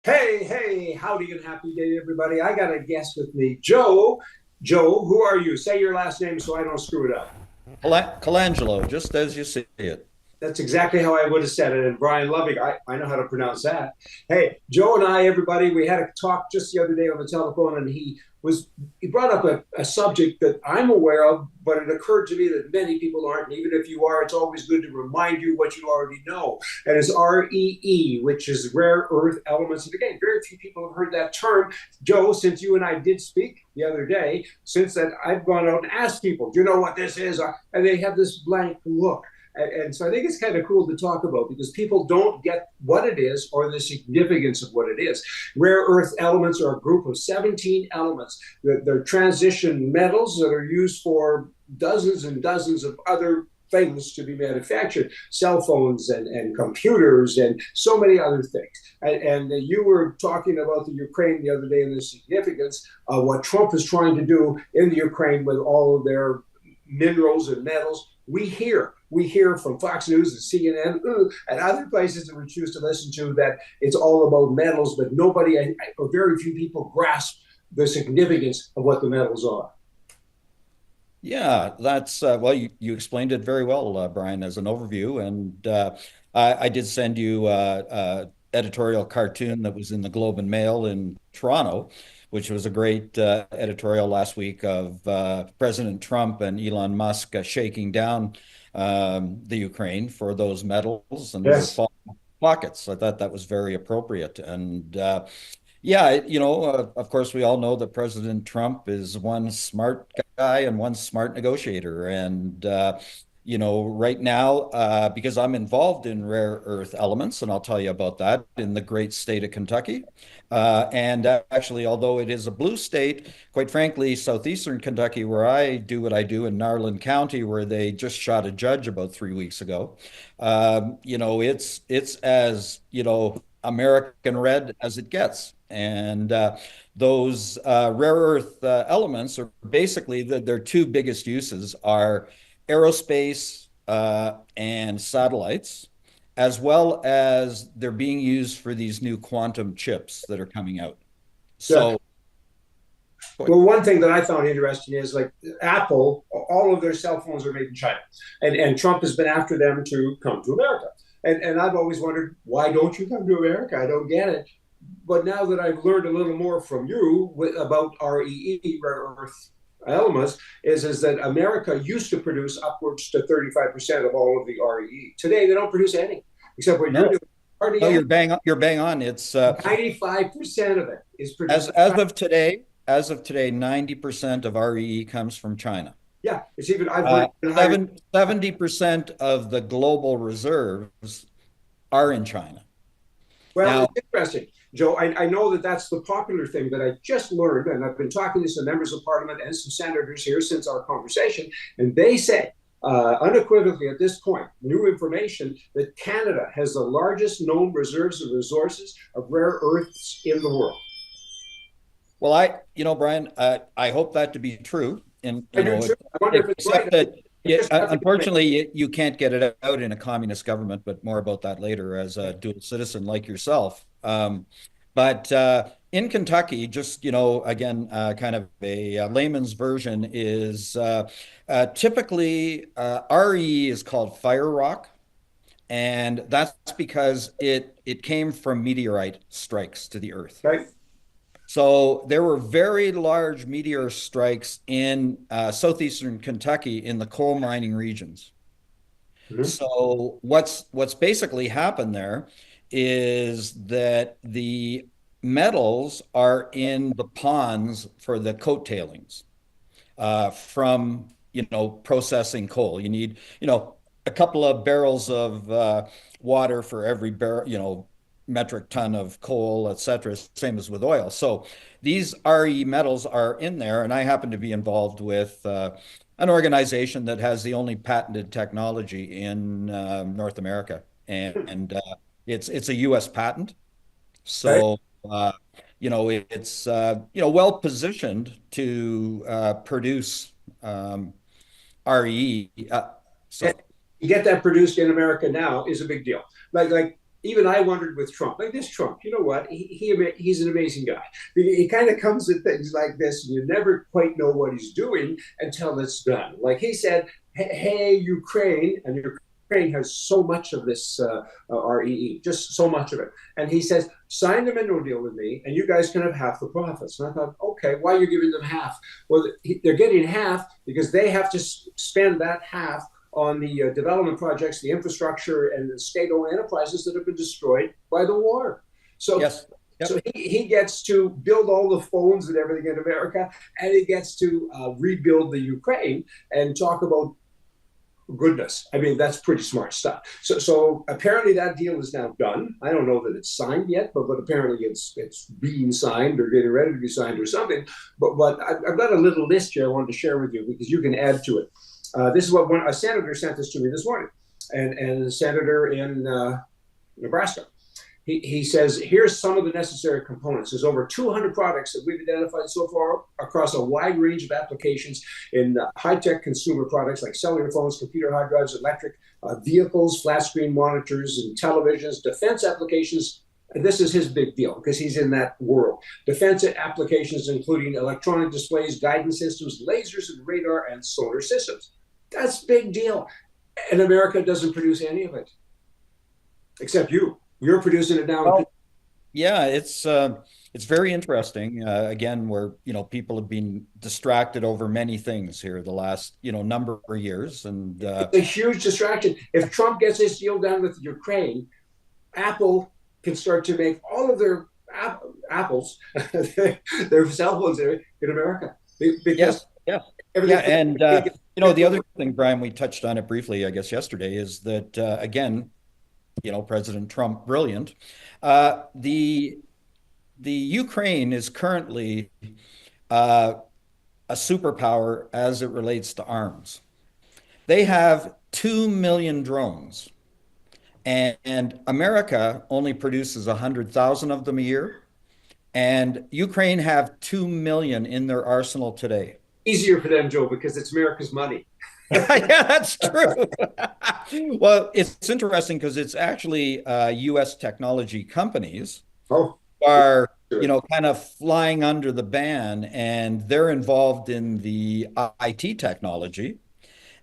Hey, howdy and happy day, everybody. I got a guest with me, Joe. Joe, who are you? Say your last name so I don't screw it up. Colangelo, just as you see it. That's exactly how I would have said it. And Brian Loving, I know how to pronounce that. Hey, Joe and I, everybody, we had a talk just the other day on the telephone, and he brought up a subject that I'm aware of, but it occurred to me that many people aren't. And even if you are, it's always good to remind you what you already know. And it's REE, which is rare earth elements. And again, very few people have heard that term. Joe, since you and I did speak the other day, since that I've gone out and asked people, do you know what this is? And they have this blank look. And so I think it's kind of cool to talk about because people don't get what it is or the significance of what it is. Rare earth elements are a group of 17 elements. They're transition metals that are used for dozens and dozens of other things to be manufactured, cell phones and computers and so many other things. And you were talking about the Ukraine the other day and the significance of what Trump is trying to do in the Ukraine with all of their minerals and metals. We hear from Fox News and CNN and other places that we choose to listen to that it's all about metals, but nobody or very few people grasp the significance of what the metals are. Yeah, that's well, you explained it very well, Brian, as an overview. And I did send you editorial cartoon that was in the Globe and Mail in Toronto, which was a great editorial last week of President Trump and Elon Musk shaking down the Ukraine for those metals and their Yes. pockets. I thought that was very appropriate. And yeah, of course, we all know that President Trump is one smart guy and one smart negotiator. And, right now, because I'm involved in rare earth elements, and I'll tell you about that in the great state of Kentucky. And actually, although it is a blue state, quite frankly, southeastern Kentucky, where I do what I do in Narland County, where they just shot a judge about 3 weeks ago, it's as, American red as it gets. And those rare earth elements are basically their two biggest uses are aerospace and satellites, as well as they're being used for these new quantum chips that are coming out. Yeah. So, Well, one thing that I found interesting is like Apple, all of their cell phones are made in China, and Trump has been after them to come to America. And I've always wondered, why don't you come to America? I don't get it. But now that I've learned a little more from you about REE, rare earth elements, is that America used to produce upwards to 35% of all of the REE. Today, they don't produce any, except what you're no, doing. Hardly no, any. you're bang on. It's 95% of it is as produced. as of today, 90% of REE comes from China. Yeah, it's even, I've heard even higher. 70% of the global reserves are in China. Well, Now, it's interesting, Joe. I know that that's the popular thing that I just learned, and I've been talking to some members of parliament and some senators here since our conversation, and they say unequivocally at this point, new information that Canada has the largest known reserves and resources of rare earths in the world. well, Brian, I hope that to be true. And, I do too. I wonder if it's right. except that, It's just nothing. unfortunately, you can't get it out in a communist government, but more about that later as a dual citizen like yourself. But in Kentucky, just, again, kind of a layman's version is typically RE is called fire rock. And that's because it came from meteorite strikes to the earth. Right? So there were very large meteor strikes in southeastern Kentucky in the coal mining regions. Mm-hmm. So what's basically happened there is that the metals are in the ponds for the coat tailings from processing coal. You need a couple of barrels of water for every barrel, metric ton of coal, et cetera. Same as with oil. So these RE metals are in there, and I happen to be involved with an organization that has the only patented technology in North America, and it's a U.S. patent. Right? So it's well positioned to produce RE. And So to get that produced in America now is a big deal. Like even I wondered with Trump, like this Trump, you know what? He's an amazing guy. He kind of comes at things like this, and you never quite know what he's doing until it's done. Like he said, "Hey, Ukraine," and Ukraine has so much of this REE, just so much of it. And he says, "Sign the mineral deal with me, and you guys can have half the profits." And I thought, okay, why are you giving them half? Well, they're getting half because they have to spend that half on the development projects, the infrastructure, and the state-owned enterprises that have been destroyed by the war. So, Yes. so Yep. he gets to build all the phones and everything in America, and he gets to rebuild the Ukraine and talk about goodness. I mean, that's pretty smart stuff. So apparently that deal is now done. I don't know that it's signed yet, but apparently it's being signed or getting ready to be signed or something. But I've got a little list here I wanted to share with you because you can add to it. This is what a senator sent this to me this morning, and a senator in Nebraska. He says, here's some of the necessary components. There's over 200 products that we've identified so far across a wide range of applications in high-tech consumer products like cellular phones, computer hard drives, electric vehicles, flat screen monitors, and televisions, defense applications. And this is his big deal because he's in that world. Defense applications including electronic displays, guidance systems, lasers, and radar and solar systems. That's a big deal. And America doesn't produce any of it, except you. You're producing it now. Well, yeah, it's very interesting. Again, where people have been distracted over many things here the last number of years, and It's a huge distraction. If Trump gets this deal done with Ukraine, Apple can start to make all of their apples, their cell phones in America because yes, yeah, yeah, everything. and the other thing, Brian, we touched on it briefly, I guess, yesterday, is that again, President Trump, brilliant. The Ukraine is currently a superpower as it relates to arms. They have 2 million drones, and America only produces 100,000 of them a year. And Ukraine have 2 million in their arsenal today. Easier for them, Joe, because it's America's money. Yeah, that's true. Well, it's interesting because it's actually US technology companies Oh, are, sure. kind of flying under the ban, and they're involved in the IT technology.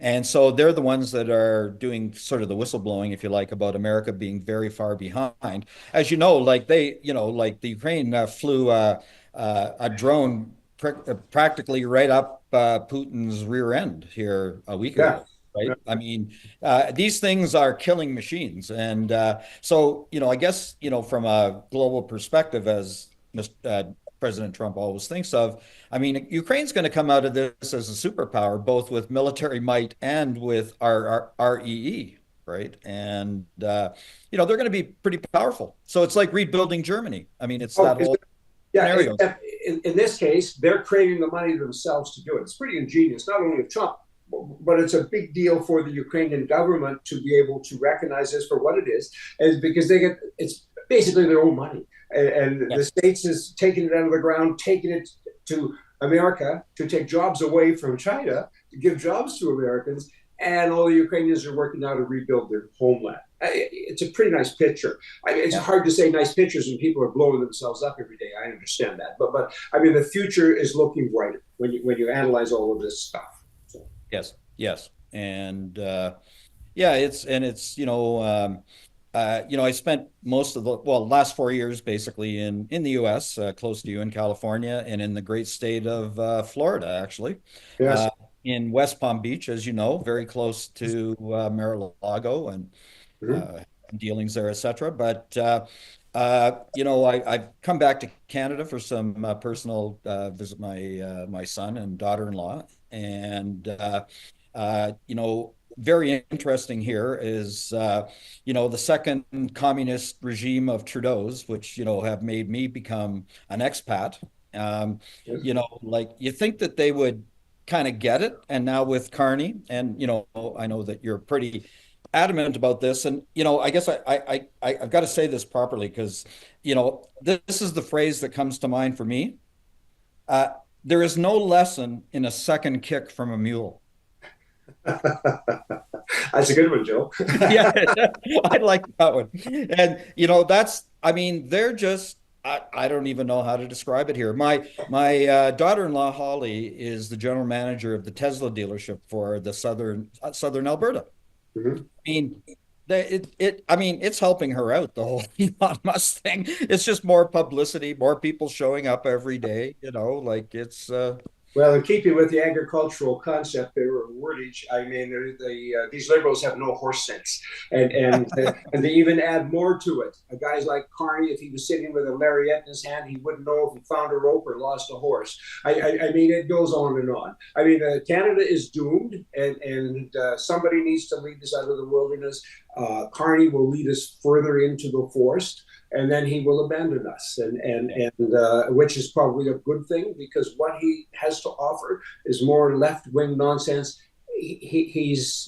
And so they're the ones that are doing sort of the whistleblowing, if you like, about America being very far behind. As you know, like the Ukraine flew a drone practically right up Putin's rear end here a week Yeah. ago. Right. I mean, these things are killing machines. And so, I guess, from a global perspective, as President Trump always thinks of, I mean, Ukraine's going to come out of this as a superpower, both with military might and with our REE, right? And they're going to be pretty powerful. So it's like rebuilding Germany. I mean, it's Oh, that whole yeah. scenario. In this case, they're creating the money themselves to do it. It's pretty ingenious, not only of Trump, but it's a big deal for the Ukrainian government to be able to recognize this for what it is, and because it's basically their own money, and Yeah, the states is taking it out of the ground, taking it to America to take jobs away from China to give jobs to Americans, and all the Ukrainians are working now to rebuild their homeland. It's a pretty nice picture. I mean, it's yeah, hard to say nice pictures when people are blowing themselves up every day. I understand that, but I mean, the future is looking brighter when you analyze all of this stuff. So. yes, yes. And yeah, I spent most of the last 4 years basically in the U.S., close to you in California, and in the great state of Florida, actually, Yes. uh, in West Palm Beach, as you know, very close to Mar-a-Lago and Mm-hmm. uh, dealings there, etc. But I've come back to Canada for some personal visit my son and daughter-in-law, and very interesting here is the second communist regime of Trudeau's, which have made me become an expat. Yes. Like you think that they would kind of get it, and now with Carney, and I know that you're pretty adamant about this, and I guess I've got to say this properly because this is the phrase that comes to mind for me. Uh, there is no lesson in a second kick from a mule. That's a good one, Joe. Yeah, I like that one. And that's, I mean, they're just, I don't even know how to describe it here. My daughter-in-law Holly is the general manager of the Tesla dealership for the southern Alberta. Mhm. I mean, I mean, it's helping her out, the whole Elon Musk thing. It's just more publicity, more people showing up every day, like it's. Well, in keeping with the agricultural concept there or wordage, I mean, these liberals have no horse sense, and they even add more to it. Guys like Carney, if he was sitting with a lariat in his hand, he wouldn't know if he found a rope or lost a horse. I mean, it goes on and on. I mean, Canada is doomed, and somebody needs to lead us out of the wilderness. Carney will lead us further into the forest, and then he will abandon us, and which is probably a good thing because what he has to offer is more left wing nonsense. He's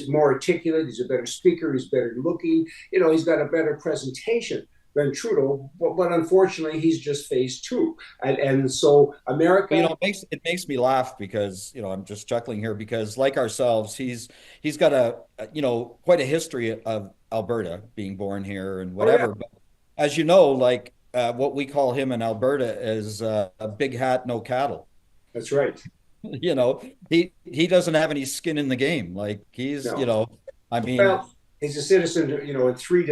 more articulate. He's a better speaker. He's better looking. He's got a better presentation than Trudeau, but unfortunately, he's just phase two, and so America. It makes me laugh because I'm just chuckling here because like ourselves, he's got quite a history of Alberta being born here and Oh yeah, whatever. But as you know, like what we call him in Alberta is a big hat, no cattle. that's right. He doesn't have any skin in the game. Like No, I mean, well, he's a citizen, in three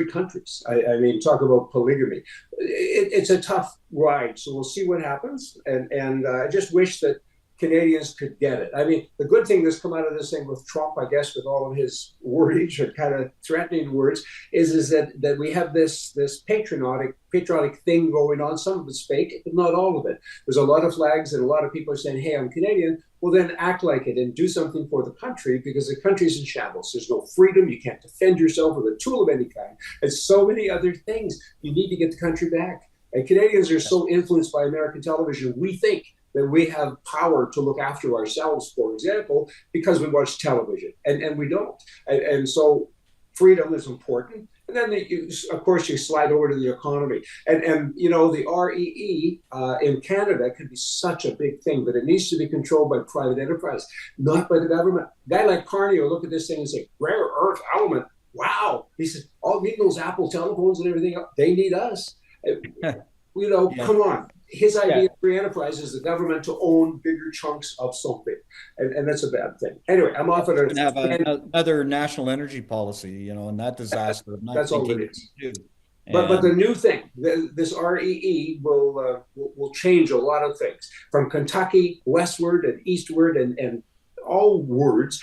countries. I mean, talk about polygamy. It's a tough ride, so we'll see what happens. And I just wish that Canadians could get it. I mean, the good thing that's come out of this thing with Trump, I guess, with all of his wordage and kind of threatening words, is that we have this patriotic thing going on. Some of it's fake, but not all of it. There's a lot of flags, and a lot of people are saying, "Hey, I'm Canadian." Well, then act like it and do something for the country because the country's in shambles. There's no freedom. You can't defend yourself with a tool of any kind. And so many other things. You need to get the country back. And Canadians are so influenced by American television, we think that we have power to look after ourselves, for example, because we watch television, and we don't. And so freedom is important. And then, of course, you slide over to the economy. And the REE in Canada could be such a big thing, but it needs to be controlled by private enterprise, not by the government. A guy like Carney will look at this thing and say, rare earth element. Wow. He says, all need those Apple telephones and everything. They need us. yeah, Come on. His yeah. idea of free enterprise is the government to own bigger chunks of something, and that's a bad thing. Anyway, I'm off at And have a. another national energy policy, and that disaster of That's all it is. 1982. But the And new thing, this REE will change a lot of things from Kentucky westward and eastward and all words,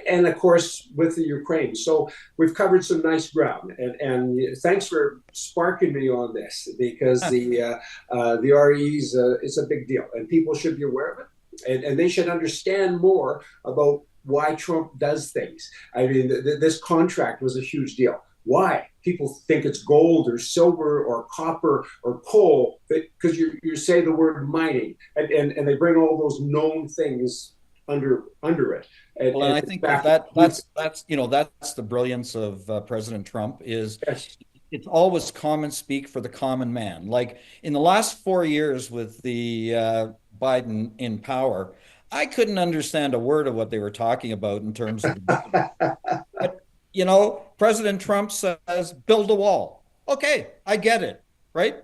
and of course with the Ukraine. So we've covered some nice ground, and thanks for sparking me on this because the REs it's a big deal, and people should be aware of it, and they should understand more about why Trump does things. I mean, this contract was a huge deal. Why? People think it's gold or silver or copper or coal because you say the word mining, and they bring all those known things under it. well, and And I in think fact, that's the brilliance of President Trump is yes, it's always common speak for the common man. Like in the last 4 years with the Biden in power, I couldn't understand a word of what they were talking about in terms of the budget. But President Trump says build a wall. Okay, I get it, right?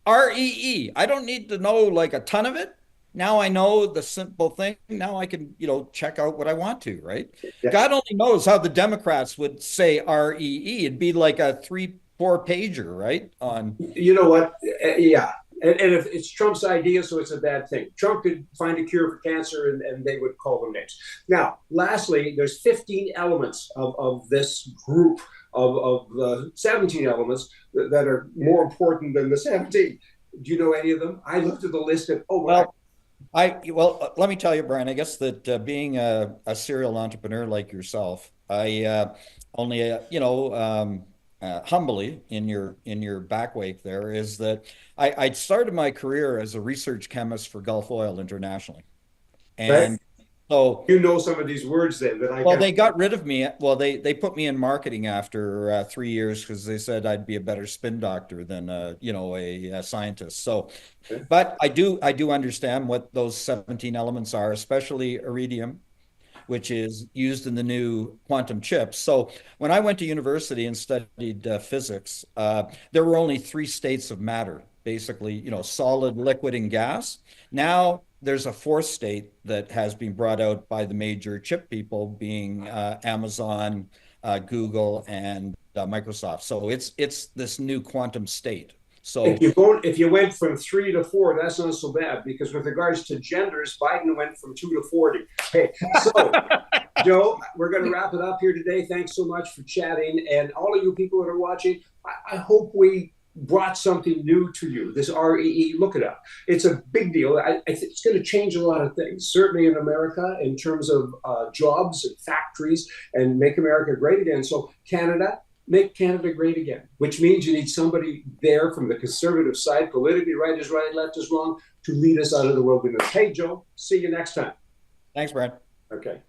REE. I don't need to know like a ton of it. Now I know the simple thing. Now I can, check out what I want to, right? yeah. God only knows how the Democrats would say REE. It'd be like a 3, 4 pager, right? On You know what? Yeah. And if it's Trump's idea, so it's a bad thing. Trump could find a cure for cancer, and they would call them names. Now, lastly, there's 15 elements of this group of the 17 elements that are more important than the 17. Do you know any of them? I looked at the list and oh my. well, let me tell you, Brian. I guess that being a serial entrepreneur like yourself, I only humbly in your back wake there is that I started my career as a research chemist for Gulf Oil internationally, Right? and so You know some of these words then that I well can. they got rid of me. Well, they put me in marketing after 3 years because they said I'd be a better spin doctor than a scientist. So but I do understand what those 17 elements are, especially iridium. which is used in the new quantum chips. So when I went to university and studied physics, there were only three states of matter, basically, solid, liquid, and gas. Now there's a fourth state that has been brought out by the major chip people, being Amazon, Google, and Microsoft. So it's this new quantum state. So If you went from 3 to 4, that's not so bad, because with regards to genders, Biden went from 2 to 40. Hey, so Joe, we're going to wrap it up here today. Thanks so much for chatting, and all of you people that are watching, I hope we brought something new to you. This REE, look it up. It's a big deal. I think it's going to change a lot of things, certainly in America, in terms of jobs and factories, and make America great again. So Canada, make Canada great again, which means you need somebody there from the conservative side, politically right is right, left is wrong, to lead us out of the wilderness. Hey, Joe, see you next time. thanks, Brad. Okay.